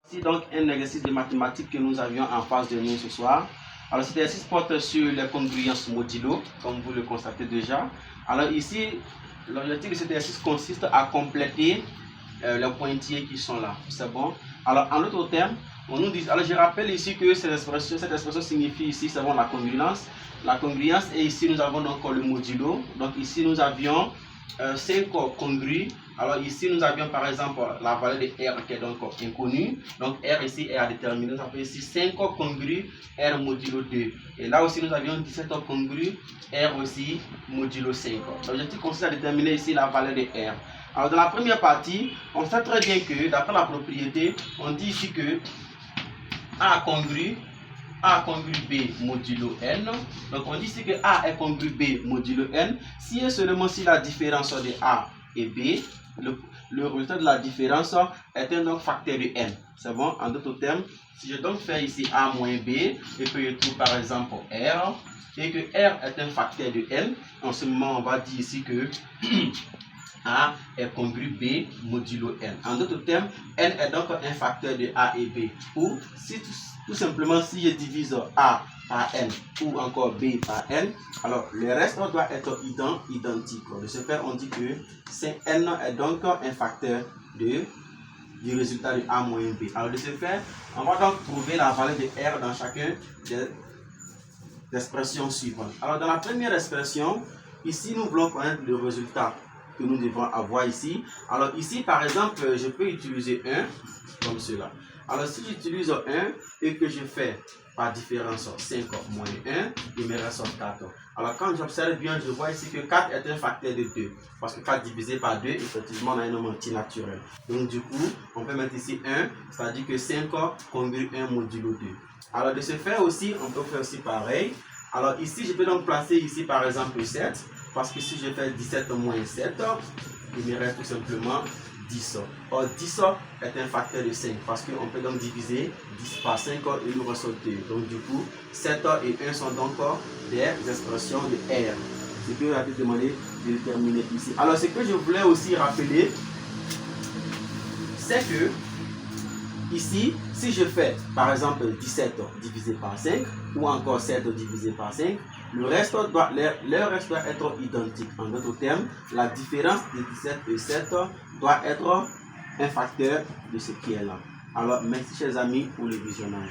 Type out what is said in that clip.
Voici donc un exercice de mathématiques que nous avions en face de nous ce soir. Alors cet exercice porte sur les congruences modulo, comme vous le constatez déjà. Alors ici, l'objectif de cet exercice consiste à compléter les pointillés qui sont là. C'est bon. Alors en d'autres termes, on nous dit, alors je rappelle ici que cette expression signifie ici, c'est bon, la congruence. La congruence, et ici nous avons donc le modulo. Donc ici nous avions 5 congrus. Alors ici nous avions par exemple la valeur de R qui est donc inconnue. Donc R ici est à déterminer. Nous avons ici 5 congrus R modulo 2. Et là aussi nous avions 17 congrus R aussi modulo 5. L'objectif consiste à déterminer ici la valeur de R. Alors dans la première partie, on sait très bien que d'après la propriété, on dit ici que A congru B modulo N. Donc on dit ici que A est congru B modulo N si et seulement si la différence de A et B, le résultat de la différence est un donc facteur de N. C'est bon? En d'autres termes, si je donc fais ici A moins B et que je trouve par exemple R et que R est un facteur de N, en ce moment on va dire ici que A est congru B modulo N. En d'autres termes, N est donc un facteur de A et B. Ou si tout simplement si je divise A par N ou encore B par N, alors le reste doit être identique. De ce fait, on dit que N est donc un facteur du résultat de A moins B. Alors de ce fait, on va donc trouver la valeur de R dans chacun des expressions suivantes. Alors dans la première expression, ici nous voulons connaître le résultat que nous devons avoir ici. Alors ici par exemple, je peux utiliser 1 comme cela. Alors si j'utilise 1 et que je fais par différence 5 moins 1, il me reste 4. Alors quand j'observe bien, je vois ici que 4 est un facteur de 2. Parce que 4 divisé par 2, effectivement, on a un nombre antinaturel. Donc du coup, on peut mettre ici 1, c'est-à-dire que 5 congrue 1 modulo 2. Alors de ce fait aussi, on peut faire aussi pareil. Alors ici, je peux donc placer ici par exemple 7. Parce que si je fais 17 moins 7, il me reste tout simplement 10. Or 10 est un facteur de 5 parce qu'on peut donc diviser 10 par 5 et il nous reste 2. Donc du coup, 7 et 1 sont donc des expressions de R. C'est ce que j'ai demandé de déterminer ici. Alors ce que je voulais aussi rappeler, c'est que ici, si je fais par exemple 17 divisé par 5 ou encore 7 divisé par 5, le reste doit être identique. En d'autres termes, la différence de 17 et 7 doit être un facteur de ce qui est là. Alors, merci chers amis pour le visionnage.